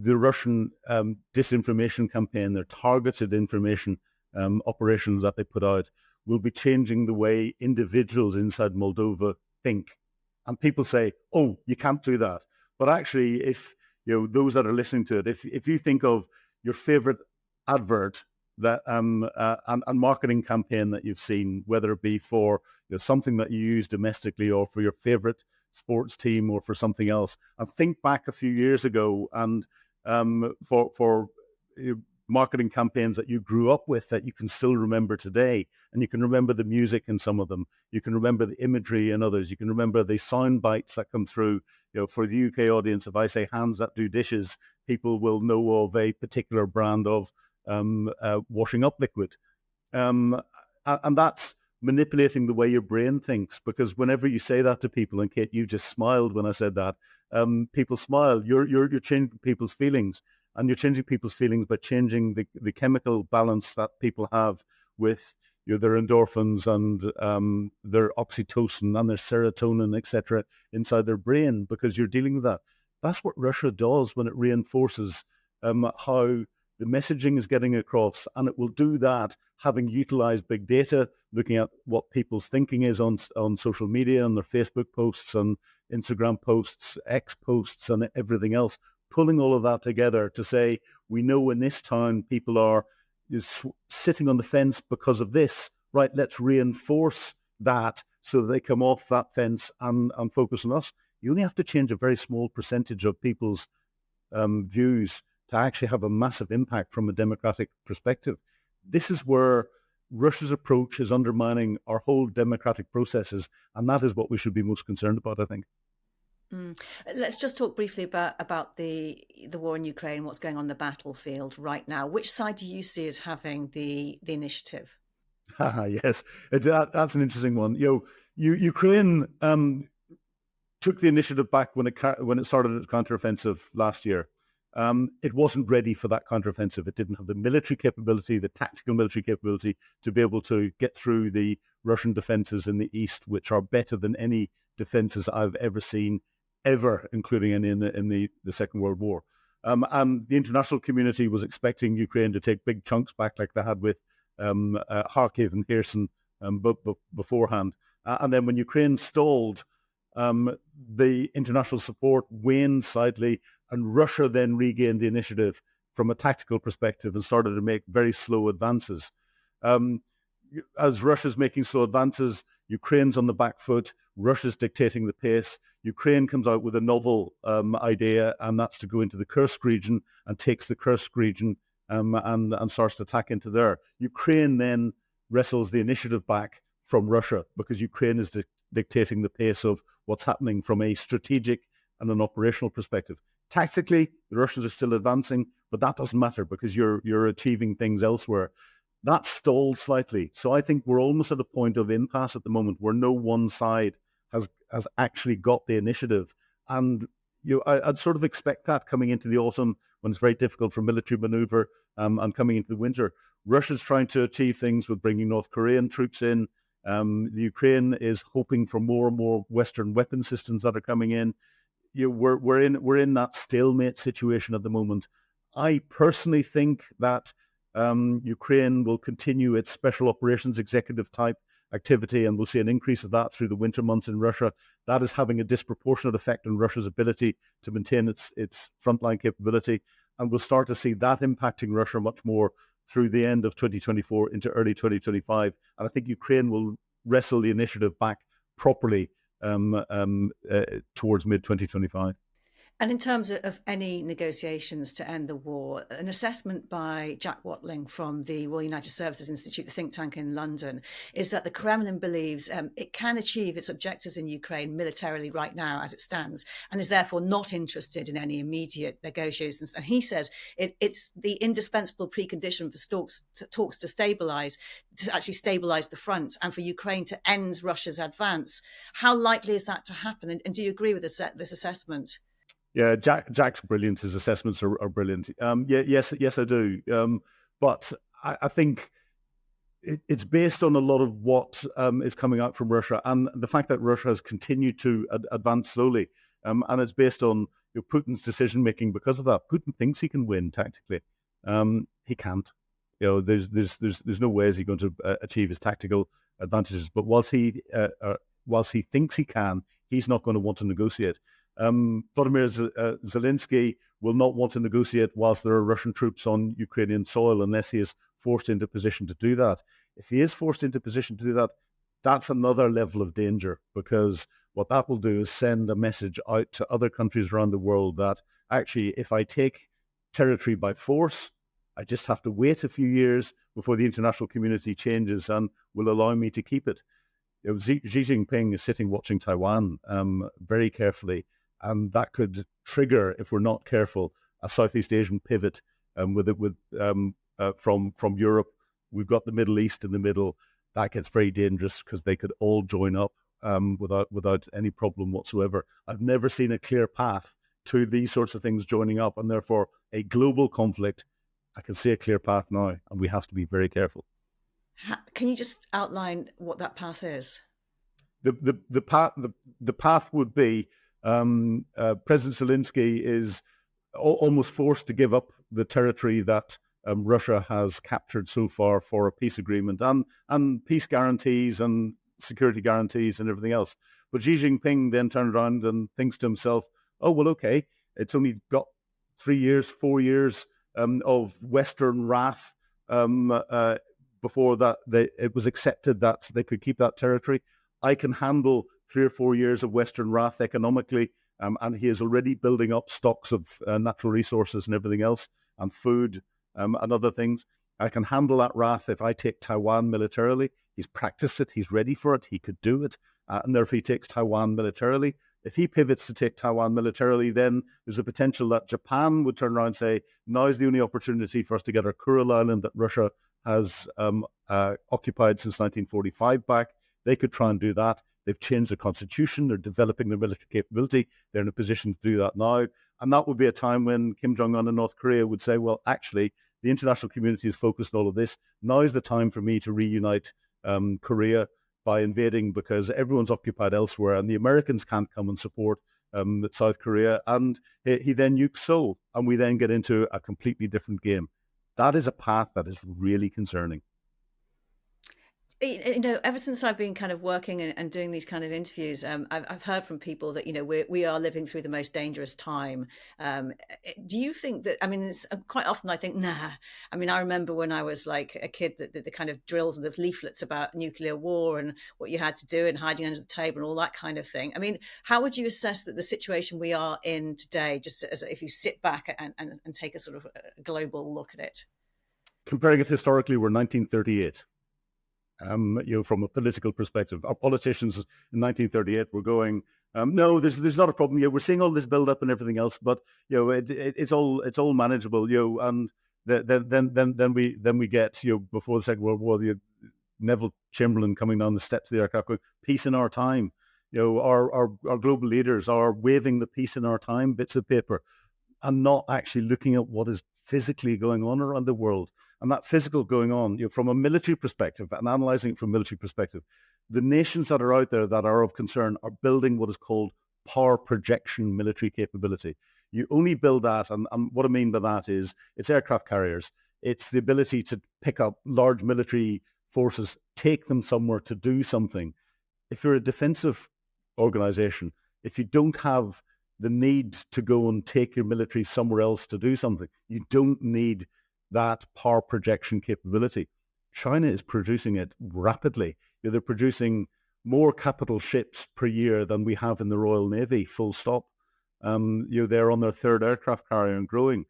the Russian disinformation campaign, their targeted information operations that they put out, will be changing the way individuals inside Moldova think. And people say, oh, you can't do that. But actually, if those that are listening to it, if you think of your favorite advert that and marketing campaign that you've seen, whether it be for something that you use domestically or for your favorite sports team or for something else, and think back a few years ago and for marketing campaigns that you grew up with that you can still remember today, and you can remember the music in some of them, you can remember the imagery in others, you can remember the sound bites that come through. For the UK audience, if I say hands that do dishes, people will know of a particular brand of washing up liquid. And that's manipulating the way your brain thinks, because whenever you say that to people, and Kate, you just smiled when I said that, people smile. You're changing people's feelings, and you're changing people's feelings by changing the chemical balance that people have with their endorphins and their oxytocin and their serotonin, etc., inside their brain, because you're dealing with that. That's what Russia does when it reinforces how the messaging is getting across, and it will do that having utilized big data, looking at what people's thinking is on social media, on their Facebook posts and Instagram posts, X posts, and everything else, pulling all of that together to say, we know in this town people are sitting on the fence because of this, right? Let's reinforce that so that they come off that fence and focus on us. You only have to change a very small percentage of people's views to actually have a massive impact from a democratic perspective. This is where Russia's approach is undermining our whole democratic processes, and that is what we should be most concerned about, I think. Let's just talk briefly about the war in Ukraine, what's going on the battlefield right now. Which side do you see as having the initiative? Yes, that's an interesting one. Ukraine took the initiative back when it started its counteroffensive last year. It wasn't ready for that counteroffensive. It didn't have the military capability, the tactical military capability, to be able to get through the Russian defenses in the east, which are better than any defenses I've ever seen, ever, including any in the Second World War. And the international community was expecting Ukraine to take big chunks back, like they had with Kharkiv and Kherson beforehand. And then when Ukraine stalled, the international support waned slightly, and Russia then regained the initiative from a tactical perspective and started to make very slow advances. As Russia's making slow advances, Ukraine's on the back foot. Russia's dictating the pace. Ukraine comes out with a novel idea, and that's to go into the Kursk region and takes the Kursk region and starts to attack into there. Ukraine then wrestles the initiative back from Russia because Ukraine is dictating the pace of what's happening from a strategic and an operational perspective. Tactically, the Russians are still advancing, but that doesn't matter because you're achieving things elsewhere. That stalled slightly. So I think we're almost at a point of impasse at the moment where no one side has actually got the initiative. And I'd sort of expect that coming into the autumn when it's very difficult for military maneuver and coming into the winter. Russia's trying to achieve things with bringing North Korean troops in. The Ukraine is hoping for more and more Western weapon systems that are coming in. We're in that stalemate situation at the moment. I personally think that Ukraine will continue its special operations executive type activity, and we'll see an increase of that through the winter months in Russia. That is having a disproportionate effect on Russia's ability to maintain its frontline capability, and we'll start to see that impacting Russia much more through the end of 2024 into early 2025. And I think Ukraine will wrestle the initiative back properly towards mid-2025. And in terms of any negotiations to end the war, an assessment by Jack Watling from the Royal United Services Institute, the think tank in London, is that the Kremlin believes it can achieve its objectives in Ukraine militarily right now as it stands, and is therefore not interested in any immediate negotiations. And he says it's the indispensable precondition for talks to actually stabilize the front and for Ukraine to end Russia's advance. How likely is that to happen? And do you agree with this assessment? Yeah, Jack's brilliant. His assessments are brilliant. Yes, I do. But I think it's based on a lot of what is coming out from Russia and the fact that Russia has continued to advance slowly. And it's based on Putin's decision making because of that. Putin thinks he can win tactically. He can't. There's no way is he going to achieve his tactical advantages. But whilst he thinks he can, he's not going to want to negotiate. Vladimir Zelensky will not want to negotiate whilst there are Russian troops on Ukrainian soil unless he is forced into position to do that. If he is forced into position to do that, that's another level of danger, because what that will do is send a message out to other countries around the world that actually, if I take territory by force, I just have to wait a few years before the international community changes and will allow me to keep it. Xi Jinping is sitting watching Taiwan very carefully, and that could trigger, if we're not careful, a Southeast Asian pivot from Europe. We've got the Middle East in the middle. That gets very dangerous because they could all join up without any problem whatsoever. I've never seen a clear path to these sorts of things joining up, and therefore a global conflict. I can see a clear path now, and we have to be very careful. Can you just outline what that path is? The path would be President Zelensky is almost forced to give up the territory that Russia has captured so far for a peace agreement and peace guarantees and security guarantees and everything else. But Xi Jinping then turned around and thinks to himself, oh, well, okay, it's only got 3 years, 4 years of Western wrath before that it was accepted that they could keep that territory. I can handle 3 or 4 years of Western wrath economically, and he is already building up stocks of natural resources and everything else, and food and other things. I can handle that wrath if I take Taiwan militarily. He's practiced it. He's ready for it. He could do it. And therefore, he takes Taiwan militarily. If he pivots to take Taiwan militarily, then there's a potential that Japan would turn around and say, now is the only opportunity for us to get our Kuril Island that Russia has occupied since 1945 back. They could try and do that. They've changed the constitution. They're developing their military capability. They're in a position to do that now. And that would be a time when Kim Jong-un and North Korea would say, well, actually, the international community is focused on all of this. Now is the time for me to reunite Korea by invading, because everyone's occupied elsewhere and the Americans can't come and support South Korea. And he then nukes Seoul, and we then get into a completely different game. That is a path that is really concerning. Ever since I've been kind of working and doing these kind of interviews, I've heard from people that, we are living through the most dangerous time. Do you think that, it's quite often I think, nah. I remember when I was like a kid, the kind of drills and the leaflets about nuclear war and what you had to do and hiding under the table and all that kind of thing. How would you assess that the situation we are in today, just as if you sit back and take a sort of a global look at it? Comparing it historically, we're 1938. From a political perspective, our politicians in 1938 were going, no, there's not a problem. We're seeing all this build up and everything else, but it's all manageable. And then we get before the Second World War, Neville Chamberlain coming down the steps of the aircraft going, peace in our time. Our global leaders are waving the peace in our time bits of paper, and not actually looking at what is physically going on around the world. And that physical going on, from a military perspective, and analyzing it from a military perspective, the nations that are out there that are of concern are building what is called power projection military capability. You only build that, and what I mean by that is it's aircraft carriers. It's the ability to pick up large military forces, take them somewhere to do something. If you're a defensive organization, if you don't have the need to go and take your military somewhere else to do something, you don't need that power projection capability. China is producing it rapidly. They're producing more capital ships per year than we have in the Royal Navy, full stop. They're on their third aircraft carrier and growing.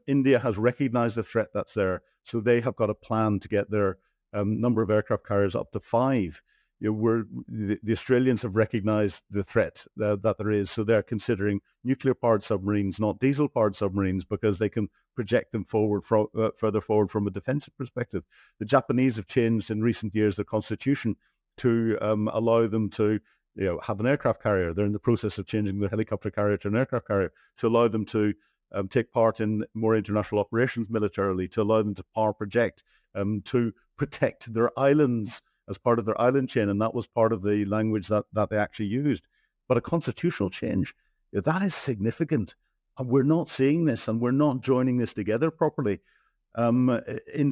India has recognized the threat that's there, so they have got a plan to get their number of aircraft carriers up to 5. The Australians have recognized the threat that there is, so they're considering nuclear-powered submarines, not diesel-powered submarines, because they can project them forward further forward from a defensive perspective. The Japanese have changed in recent years the constitution to allow them to have an aircraft carrier. They're in the process of changing their helicopter carrier to an aircraft carrier to allow them to take part in more international operations militarily, to allow them to power project, to protect their islands as part of their island chain, and that was part of the language that they actually used. But a constitutional change, that is significant. And we're not seeing this, and we're not joining this together properly in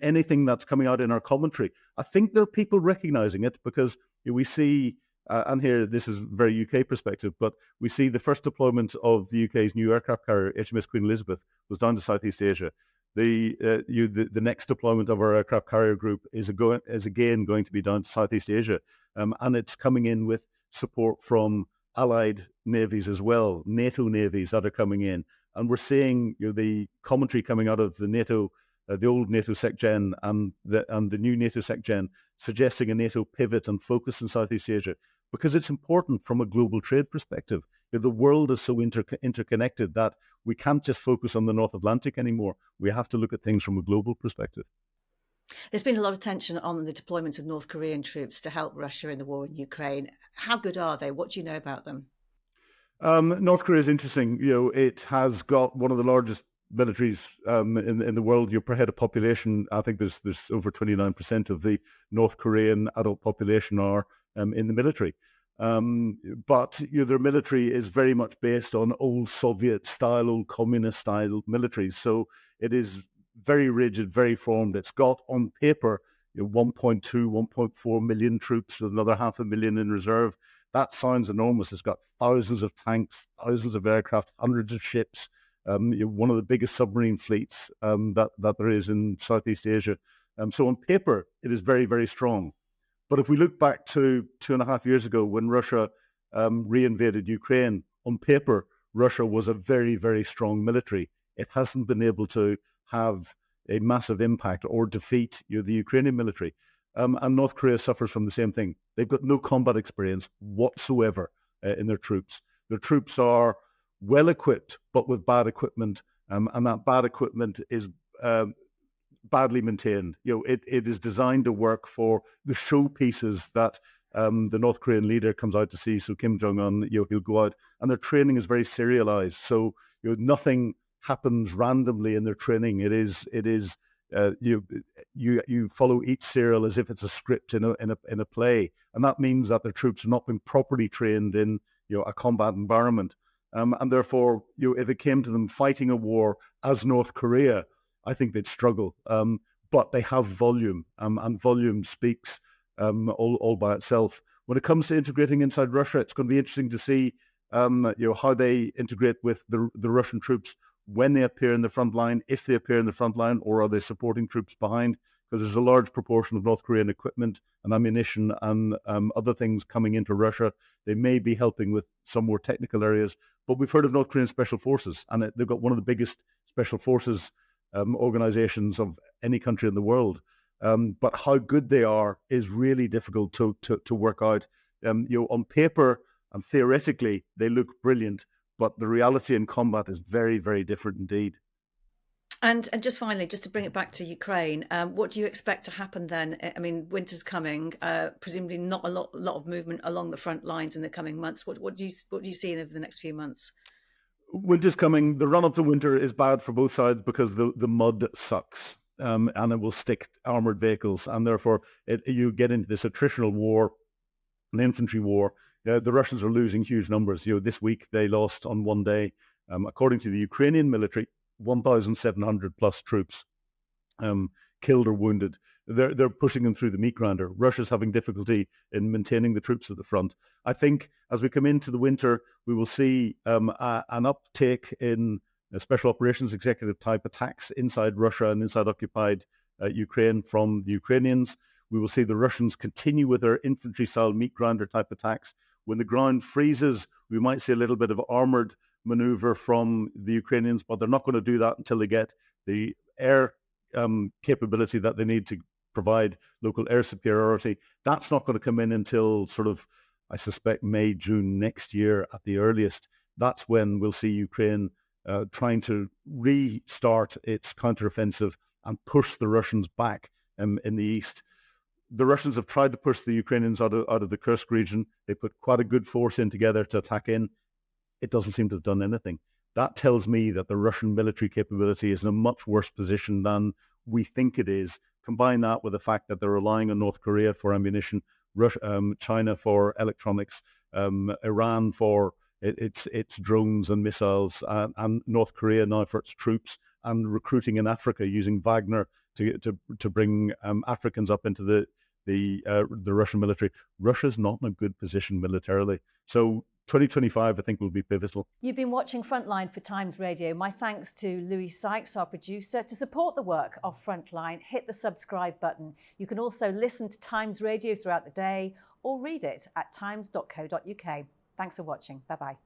anything that's coming out in our commentary. I think there are people recognizing it because we see, and here this is very UK perspective, but we see the first deployment of the UK's new aircraft carrier, HMS Queen Elizabeth, was down to Southeast Asia. The next deployment of our aircraft carrier group is again going to be down to Southeast Asia, and it's coming in with support from allied navies as well, NATO navies that are coming in. And we're seeing the commentary coming out of the NATO, the old NATO SecGen and the new NATO SecGen, suggesting a NATO pivot and focus in Southeast Asia because it's important from a global trade perspective. The world is so interconnected that we can't just focus on the North Atlantic anymore. We have to look at things from a global perspective. There's been a lot of tension on the deployment of North Korean troops to help Russia in the war in Ukraine. How good are they? What do you know about them? North Korea is interesting. It has got one of the largest militaries in the world. Per head of population, I think there's over 29% of the North Korean adult population are in the military. But their military is very much based on old Soviet style, old communist style militaries. So it is very rigid, very formed. It's got on paper 1.2, 1.4 million troops with another 500,000 in reserve. That sounds enormous. It's got thousands of tanks, thousands of aircraft, hundreds of ships, one of the biggest submarine fleets that there is in Southeast Asia. So on paper, it is very, very strong. But if we look back to 2.5 years ago when Russia reinvaded Ukraine, on paper, Russia was a very, very strong military. It hasn't been able to have a massive impact or defeat the Ukrainian military. And North Korea suffers from the same thing. They've got no combat experience whatsoever in their troops. Their troops are well equipped, but with bad equipment, and that bad equipment is badly maintained. It is designed to work for the showpieces that the North Korean leader comes out to see. So Kim Jong-un, he'll go out, and their training is very serialized. So nothing happens randomly in their training. It is you follow each serial as if it's a script in a play, and that means that their troops have not been properly trained in a combat environment, and therefore if it came to them fighting a war as North Korea, I think they'd struggle. But they have volume, and volume speaks all by itself. When it comes to integrating inside Russia, it's going to be interesting to see how they integrate with the Russian troops when they appear in the front line, if they appear in the front line, or are they supporting troops behind? Because there's a large proportion of North Korean equipment and ammunition and other things coming into Russia. They may be helping with some more technical areas, but we've heard of North Korean Special Forces, and they've got one of the biggest special forces organizations of any country in the world. But how good they are is really difficult to work out. On paper and theoretically, they look brilliant, but the reality in combat is very, very different indeed. And just finally, just to bring it back to Ukraine, what do you expect to happen then? I mean, winter's coming. Presumably, not a lot of movement along the front lines in the coming months. What do you see over the next few months? Winter's coming. The run up to winter is bad for both sides because the mud sucks, and it will stick armored vehicles, and therefore you get into this attritional war, an infantry war. The Russians are losing huge numbers. This week they lost on one day, according to the Ukrainian military, 1,700 plus troops killed or wounded. They're pushing them through the meat grinder. Russia's having difficulty in maintaining the troops at the front. I think as we come into the winter, we will see an uptake in special operations executive type attacks inside Russia and inside occupied Ukraine from the Ukrainians. We will see the Russians continue with their infantry-style meat grinder type attacks. When the ground freezes, we might see a little bit of armored maneuver from the Ukrainians, but they're not going to do that until they get the air capability that they need to provide local air superiority. That's not going to come in until sort of, I suspect, May, June next year at the earliest. That's when we'll see Ukraine trying to restart its counteroffensive and push the Russians back in the east. The Russians have tried to push the Ukrainians out of the Kursk region. They put quite a good force in together to attack in. It doesn't seem to have done anything. That tells me that the Russian military capability is in a much worse position than we think it is. Combine that with the fact that they're relying on North Korea for ammunition, China for electronics, Iran for its drones and missiles, and North Korea now for its troops, and recruiting in Africa using Wagner to bring Africans up into the Russian military. Russia's not in a good position militarily. So 2025, I think, will be pivotal. You've been watching Frontline for Times Radio. My thanks to Louis Sykes, our producer. To support the work of Frontline, hit the subscribe button. You can also listen to Times Radio throughout the day or read it at times.co.uk. Thanks for watching. Bye-bye.